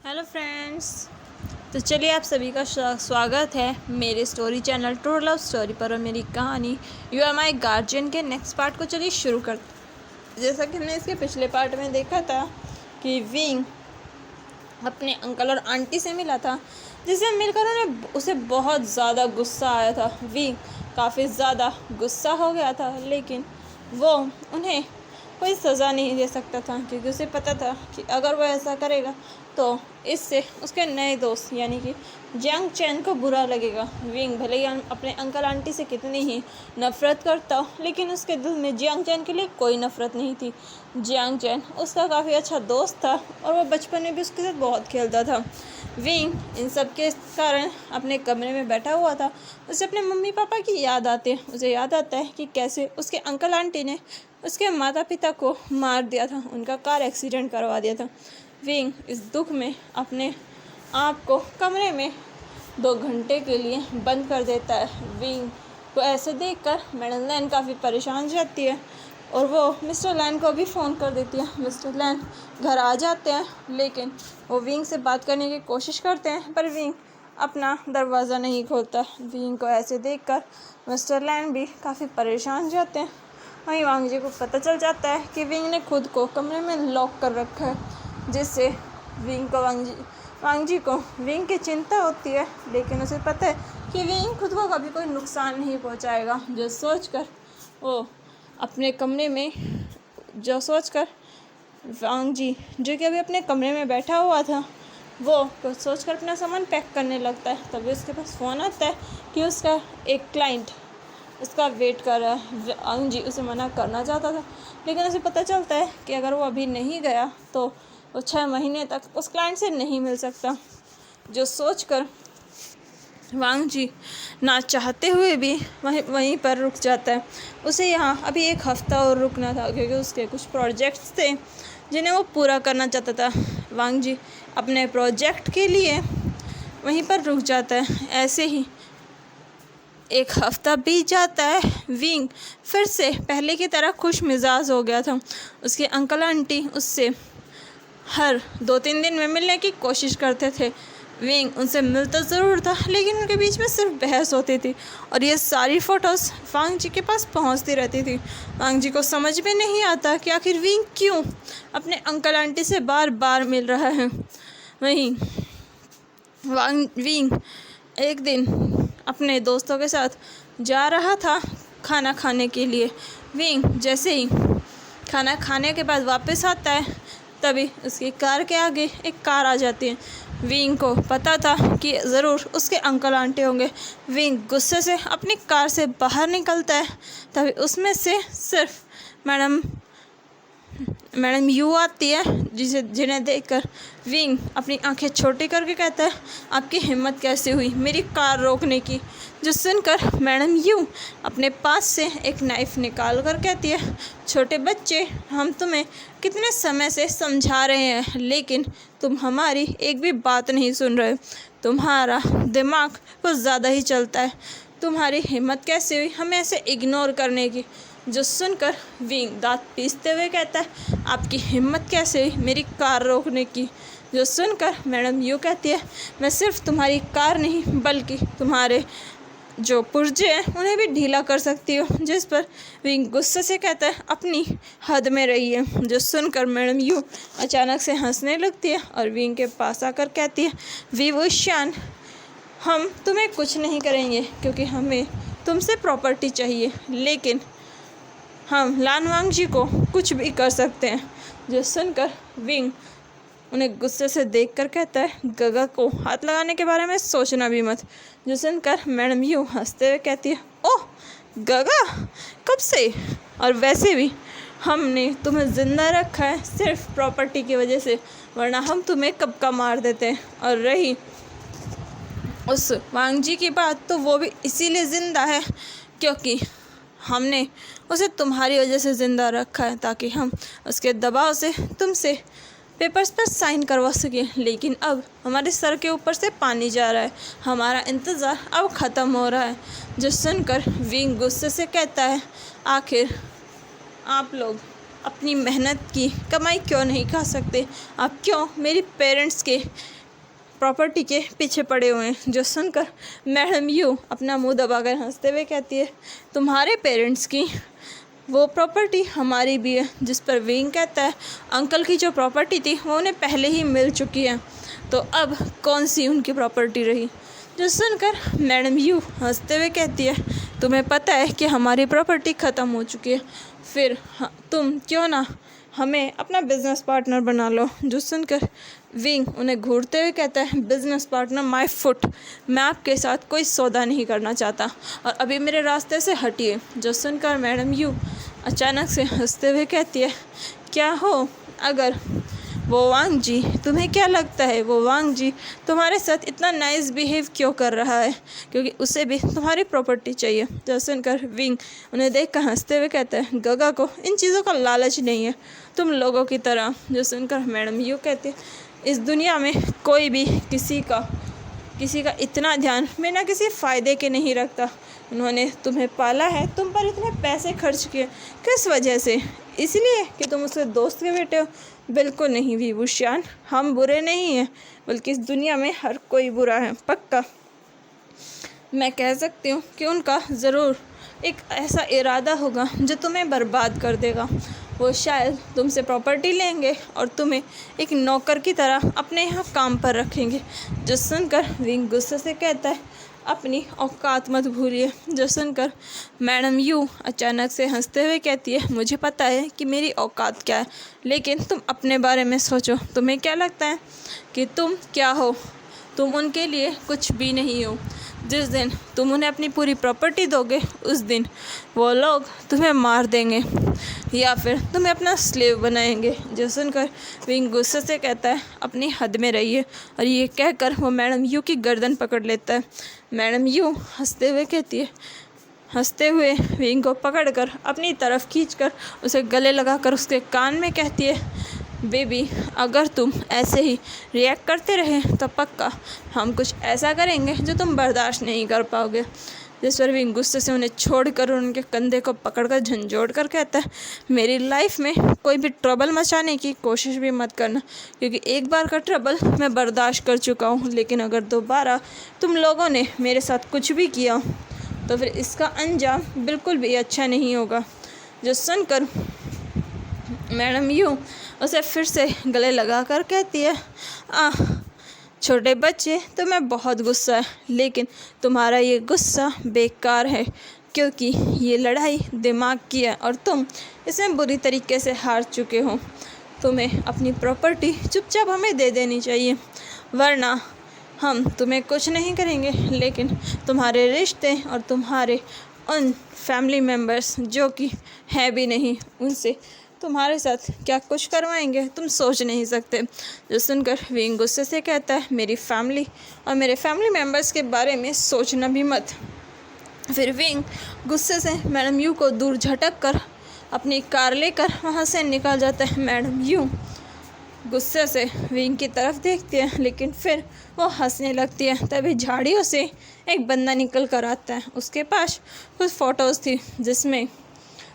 Hello friends. तो चलिए आप सभी का स्वागत है मेरे story channel true love story पर और मेरी कहानी यू आर माई गार्जियन के नेक्स्ट पार्ट को चलिए शुरू करते। जैसा कि हमने इसके पिछले पार्ट में देखा था कि विंग अपने अंकल और आंटी से मिला था, जिसे मिलकर उसे बहुत ज़्यादा गुस्सा आया था। विंग काफ़ी ज़्यादा गुस्सा हो गया था, लेकिन वो उन्हें कोई सज़ा नहीं दे सकता था क्योंकि उसे पता था कि अगर वो ऐसा करेगा तो इससे उसके नए दोस्त यानी कि जियांग चैन को बुरा लगेगा। विंग भले ही अपने अंकल आंटी से कितनी ही नफ़रत करता हो, लेकिन उसके दिल में जियांग चैन के लिए कोई नफ़रत नहीं थी। जियांग चैन उसका काफ़ी अच्छा दोस्त था और वो बचपन में भी उसके साथ बहुत खेलता था। विंग इन सब के कारण अपने कमरे में बैठा हुआ था। उसे अपने मम्मी पापा की याद आती है। उसे याद आता है कि कैसे उसके अंकल आंटी ने उसके माता पिता को मार दिया था, उनका कार एक्सीडेंट करवा दिया था। विंग इस दुख में अपने आप को कमरे में 2 घंटे के लिए बंद कर देता है। विंग को ऐसे देखकर मैडम लैन काफ़ी परेशान रहती है और वो मिस्टर लैन को भी फ़ोन कर देती है। मिस्टर लैन घर आ जाते हैं, लेकिन वो विंग से बात करने की कोशिश करते हैं, पर विंग अपना दरवाज़ा नहीं खोलता। विंग को ऐसे देखकर मिस्टर लैन भी काफ़ी परेशान रहते हैं। वहीं वांग जी को पता चल जाता है कि विंग ने खुद को कमरे में लॉक कर रखा है, जिससे वांग जी को विंग की चिंता होती है, लेकिन उसे पता है कि विंग खुद को कभी कोई नुकसान नहीं पहुंचाएगा। जो सोचकर वांग जी जो कि अभी अपने कमरे में बैठा हुआ था, वो कुछ सोचकर अपना सामान पैक करने लगता है। तभी उसके पास फ़ोन आता है कि उसका एक क्लाइंट उसका वेट कर रहा है। वांग जी उसे मना करना चाहता था, लेकिन उसे पता चलता है कि अगर वो अभी नहीं गया तो वो 6 महीने तक उस क्लाइंट से नहीं मिल सकता। जो सोचकर वांग जी ना चाहते हुए भी वहीं पर रुक जाता है। उसे यहाँ अभी 1 हफ़्ता और रुकना था क्योंकि उसके कुछ प्रोजेक्ट्स थे जिन्हें वो पूरा करना चाहता था। वांग जी अपने प्रोजेक्ट के लिए वहीं पर रुक जाता है। ऐसे ही 1 हफ़्ता बीत जाता है। विंग फिर से पहले की तरह खुश मिजाज हो गया था। उसके अंकल आंटी उससे हर 2-3 दिन में मिलने की कोशिश करते थे। विंग उनसे मिलता ज़रूर था, लेकिन उनके बीच में सिर्फ बहस होती थी और ये सारी फ़ोटोज़ वांग जी के पास पहुंचती रहती थी। वांग जी को समझ में नहीं आता कि आखिर विंग क्यों अपने अंकल आंटी से बार बार मिल रहा है। वहीं विंग एक दिन अपने दोस्तों के साथ जा रहा था खाना खाने के लिए। विंग जैसे ही खाना खाने के बाद वापस आता है, तभी उसकी कार के आगे एक कार आ जाती है। विंग को पता था कि ज़रूर उसके अंकल आंटी होंगे। विंग गुस्से से अपनी कार से बाहर निकलता है, तभी उसमें से सिर्फ मैडम यू आती है, जिन्हें देखकर विंग अपनी आंखें छोटी करके कहता है, आपकी हिम्मत कैसे हुई मेरी कार रोकने की। जो सुनकर मैडम यू अपने पास से एक नाइफ़ निकाल कर कहती है, छोटे बच्चे, हम तुम्हें कितने समय से समझा रहे हैं, लेकिन तुम हमारी एक भी बात नहीं सुन रहे। तुम्हारा दिमाग कुछ ज़्यादा ही चलता है। तुम्हारी हिम्मत कैसे हुई हमें ऐसे इग्नोर करने की। जो सुनकर विंग दांत पीसते हुए कहता है, आपकी हिम्मत कैसे हुई मेरी कार रोकने की। जो सुनकर मैडम यू कहती है, मैं सिर्फ तुम्हारी कार नहीं बल्कि तुम्हारे जो पुर्जे हैं उन्हें भी ढीला कर सकती हूँ। जिस पर विंग गुस्से से कहता है, अपनी हद में रहिए। जो सुनकर मैडम यू अचानक से हंसने लगती है और विंग के पास आकर कहती है, विवुशियान, हम तुम्हें कुछ नहीं करेंगे क्योंकि हमें तुमसे प्रॉपर्टी चाहिए, लेकिन हम लान वांग जी को कुछ भी कर सकते हैं। जो सुनकर विंग उन्हें गुस्से से देखकर कहता है, गगा को हाथ लगाने के बारे में सोचना भी मत। जो सुनकर मैडम यू हंसते हुए कहती है, ओह गगा, कब से? और वैसे भी हमने तुम्हें ज़िंदा रखा है सिर्फ प्रॉपर्टी की वजह से, वरना हम तुम्हें कब का मार देते हैं। और रही उस वांग जी की बात, तो वो भी इसीलिए ज़िंदा है क्योंकि हमने उसे तुम्हारी वजह से ज़िंदा रखा है, ताकि हम उसके दबाव से तुमसे पेपर्स पर साइन करवा सकें। लेकिन अब हमारे सर के ऊपर से पानी जा रहा है, हमारा इंतज़ार अब ख़त्म हो रहा है। जो सुनकर विंग गुस्से से कहता है, आखिर आप लोग अपनी मेहनत की कमाई क्यों नहीं खा सकते? आप क्यों मेरी पेरेंट्स के प्रॉपर्टी के पीछे पड़े हुए हैं? जो सुनकर मैडम यू अपना मुंह दबाकर हंसते हुए कहती है, तुम्हारे पेरेंट्स की वो प्रॉपर्टी हमारी भी है। जिस पर विंग कहता है, अंकल की जो प्रॉपर्टी थी वो उन्हें पहले ही मिल चुकी है, तो अब कौन सी उनकी प्रॉपर्टी रही? जो सुनकर मैडम यू हंसते हुए कहती है, तुम्हें पता है कि हमारी प्रॉपर्टी ख़त्म हो चुकी है, फिर तुम क्यों ना हमें अपना बिजनेस पार्टनर बना लो। जो सुनकर विंग उन्हें घूरते हुए कहता है, बिजनेस पार्टनर माय फुट, मैं आपके साथ कोई सौदा नहीं करना चाहता और अभी मेरे रास्ते से हटिए। जो सुनकर मैडम यू अचानक से हंसते हुए कहती है, क्या हो अगर वो वांग जी, तुम्हें क्या लगता है वो वांग जी तुम्हारे साथ इतना नाइस बिहेव क्यों कर रहा है? क्योंकि उसे भी तुम्हारी प्रॉपर्टी चाहिए। जो सुनकर विंग उन्हें देखकर हंसते हुए कहता है, गगा को इन चीज़ों का लालच नहीं है तुम लोगों की तरह। जो सुनकर मैडम यू कहती है, इस दुनिया में कोई भी किसी का इतना ध्यान बिना किसी फ़ायदे के नहीं रखता। उन्होंने तुम्हें पाला है, तुम पर इतने पैसे खर्च किए, किस वजह से? इसलिए कि तुम उसके दोस्त के बेटे हो? बिल्कुल नहीं विभूषण, हम बुरे नहीं हैं, बल्कि इस दुनिया में हर कोई बुरा है। पक्का मैं कह सकती हूँ कि उनका ज़रूर एक ऐसा इरादा होगा जो तुम्हें बर्बाद कर देगा। वो शायद तुमसे प्रॉपर्टी लेंगे और तुम्हें एक नौकर की तरह अपने यहाँ काम पर रखेंगे। जो सुनकर विंग गुस्से से कहता है, अपनी औकात मत भूलिए। जो सुनकर मैडम यू अचानक से हंसते हुए कहती है, मुझे पता है कि मेरी औकात क्या है, लेकिन तुम अपने बारे में सोचो। तुम्हें क्या लगता है कि तुम क्या हो? तुम उनके लिए कुछ भी नहीं हो। जिस दिन तुम उन्हें अपनी पूरी प्रॉपर्टी दोगे, उस दिन वो लोग तुम्हें मार देंगे या फिर तुम्हें अपना स्लेव बनाएंगे। जो सुनकर विंग गुस्से से कहता है, अपनी हद में रहिए। और ये कहकर वो मैडम यू की गर्दन पकड़ लेता है। मैडम यू हंसते हुए कहती है, हंसते हुए विंग को पकड़कर अपनी तरफ खींचकर उसे गले लगाकर उसके कान में कहती है, बेबी अगर तुम ऐसे ही रिएक्ट करते रहे तो पक्का हम कुछ ऐसा करेंगे जो तुम बर्दाश्त नहीं कर पाओगे। जिस पर विंग गुस्से से उन्हें छोड़कर उनके कंधे को पकड़कर झंझोड़ कर कहता है, मेरी लाइफ में कोई भी ट्रबल मचाने की कोशिश भी मत करना, क्योंकि एक बार का ट्रबल मैं बर्दाश्त कर चुका हूँ, लेकिन अगर दोबारा तुम लोगों ने मेरे साथ कुछ भी किया तो फिर इसका अंजाम बिल्कुल भी अच्छा नहीं होगा। जो सुनकर मैडम यू उसे फिर से गले लगाकर कहती है, छोटे बच्चे तुम्हें बहुत गुस्सा है, लेकिन तुम्हारा ये गुस्सा बेकार है, क्योंकि ये लड़ाई दिमाग की है और तुम इसमें बुरी तरीके से हार चुके हो। तुम्हें अपनी प्रॉपर्टी चुपचाप हमें दे देनी चाहिए, वरना हम तुम्हें कुछ नहीं करेंगे, लेकिन तुम्हारे रिश्ते और तुम्हारे उन फैमिली मेम्बर्स जो कि है भी नहीं, उनसे तुम्हारे साथ क्या कुछ करवाएंगे तुम सोच नहीं सकते। जो सुनकर विंग गुस्से से कहता है, मेरी फैमिली और मेरे फैमिली मेम्बर्स के बारे में सोचना भी मत। फिर विंग गुस्से से मैडम यू को दूर झटक कर अपनी कार लेकर वहाँ से निकल जाता है। मैडम यू गुस्से से विंग की तरफ देखती है, लेकिन फिर वो हंसने लगती है। तभी झाड़ियों से एक बंदा निकल कर आता है। उसके पास कुछ फ़ोटोज़ थी जिसमें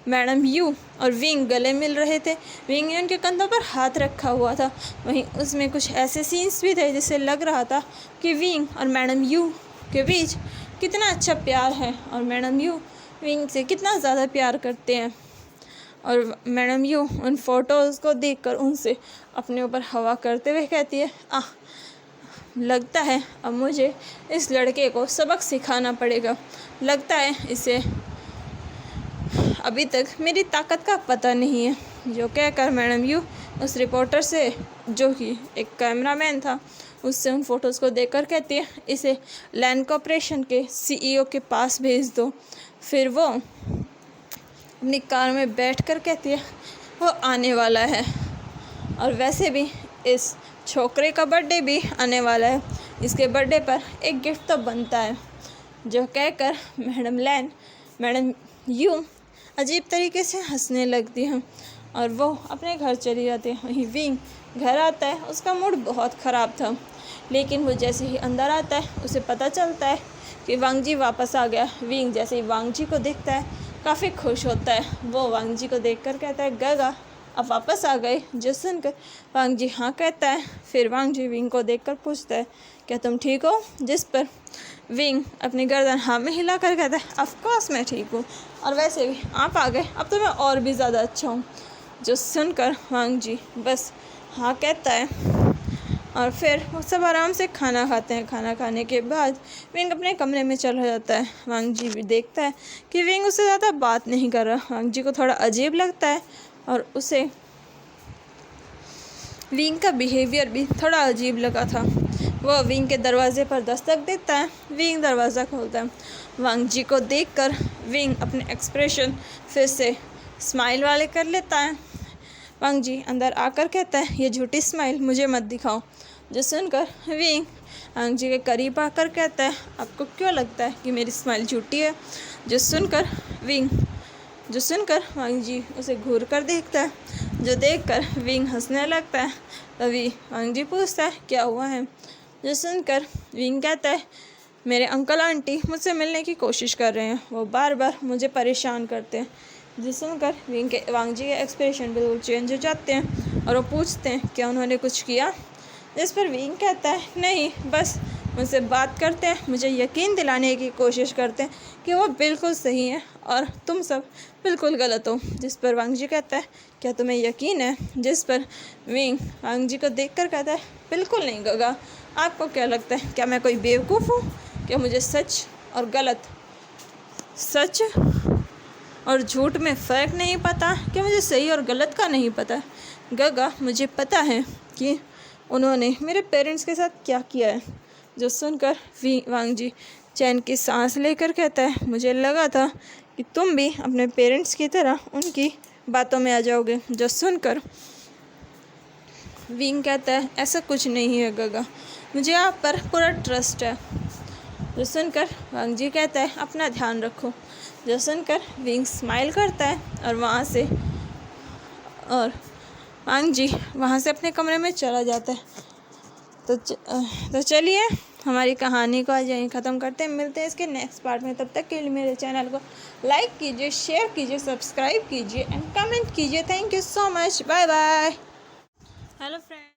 मैडम यू और विंग गले मिल रहे थे। विंग ने उनके कंधों पर हाथ रखा हुआ था। वहीं उसमें कुछ ऐसे सीन्स भी थे जिससे लग रहा था कि विंग और मैडम यू के बीच कितना अच्छा प्यार है और मैडम यू विंग से कितना ज़्यादा प्यार करते हैं। और मैडम यू उन फ़ोटोज़ को देखकर उनसे अपने ऊपर हवा करते हुए कहती है, लगता है अब मुझे इस लड़के को सबक सिखाना पड़ेगा। लगता है इसे अभी तक मेरी ताकत का पता नहीं है। जो कहकर मैडम यू उस रिपोर्टर से, जो कि एक कैमरामैन था, उससे उन फ़ोटोज़ को देखकर कहती है, इसे लैंड कॉर्पोरेशन के सीईओ के पास भेज दो। फिर वो अपनी कार में बैठकर कहती है, वो आने वाला है और वैसे भी इस छोकरे का बर्थडे भी आने वाला है, इसके बर्थडे पर एक गिफ्ट तो बनता है। जो कहकर मैडम यू अजीब तरीके से हंसने लगती हैं और वो अपने घर चली जाती है। वहीं विंग घर आता है। उसका मूड बहुत ख़राब था, लेकिन वो जैसे ही अंदर आता है उसे पता चलता है कि वांग जी वापस आ गया। विंग जैसे ही वांग जी को देखता है काफ़ी खुश होता है। वो वांग जी को देखकर कहता है, गगा अब वापस आ गए। जो सुनकर वांग जी हाँ कहता है। फिर वांग जी विंग को देखकर पूछता है, क्या तुम ठीक हो? जिस पर विंग अपनी गर्दन हाँ में हिला कर कहता है, ऑफ कोर्स मैं ठीक हूँ, और वैसे भी आप आ गए, अब तो मैं और भी ज़्यादा अच्छा हूँ। जो सुनकर वांग जी बस हाँ कहता है और फिर वो सब आराम से खाना खाते हैं। खाना खाने के बाद विंग अपने कमरे में चला जाता है। वांग जी भी देखता है कि विंग उससे ज़्यादा बात नहीं कर रहा। वांग जी को थोड़ा अजीब लगता है और उसे विंग का बिहेवियर भी थोड़ा अजीब लगा था। वह विंग के दरवाजे पर दस्तक देता है। विंग दरवाज़ा खोलता है। वांग जी को देखकर विंग अपने एक्सप्रेशन फिर से स्माइल वाले कर लेता है। वांग जी अंदर आकर कहता है, ये झूठी स्माइल मुझे मत दिखाओ। जो सुनकर विंग वांग जी के करीब आकर कहता है, आपको क्यों लगता है कि मेरी स्माइल झूठी है? जो सुनकर वांग जी उसे घूर कर देखता है। जो देखकर विंग हंसने लगता है। तभी वांग जी पूछता है, क्या हुआ है? जो सुनकर विंग कहता है, मेरे अंकल आंटी मुझसे मिलने की कोशिश कर रहे हैं, वो बार बार मुझे परेशान करते हैं। जिसे सुनकर वांग जी के एक्सप्रेशन बिल्कुल चेंज हो जाते हैं और वो पूछते हैं, क्या उन्होंने कुछ किया? जिस पर विंग कहता है, नहीं, बस मुझसे बात करते हैं, मुझे यकीन दिलाने की कोशिश करते हैं कि वो बिल्कुल सही है और तुम सब बिल्कुल गलत हो। जिस पर वांग जी कहता है, क्या तुम्हें यकीन है? जिस पर विंग वांग जी को देखकर कहता है, बिल्कुल नहीं गगा, आपको क्या लगता है, क्या मैं कोई बेवकूफ़ हूँ? क्या मुझे सच और झूठ में फ़र्क नहीं पता? क्या मुझे सही और गलत का नहीं पता? गगा, मुझे पता है कि उन्होंने मेरे पेरेंट्स के साथ क्या किया है। जो सुनकर वांग जी चैन की सांस लेकर कहता है, मुझे लगा था कि तुम भी अपने पेरेंट्स की तरह उनकी बातों में आ जाओगे। जो सुनकर विंग कहता है, ऐसा कुछ नहीं है गगा, मुझे आप पर पूरा ट्रस्ट है। जो सुनकर वांग जी कहता है, अपना ध्यान रखो। जो सुनकर विंग स्माइल करता है और वांग जी वहाँ से अपने कमरे में चला जाता है। तो चलिए हमारी कहानी को आज यहीं ख़त्म करते हैं। मिलते हैं इसके नेक्स्ट पार्ट में। तब तक के लिए मेरे चैनल को लाइक कीजिए, शेयर कीजिए, सब्सक्राइब कीजिए एंड कमेंट कीजिए। Thank you so much. Bye bye. Hello friend.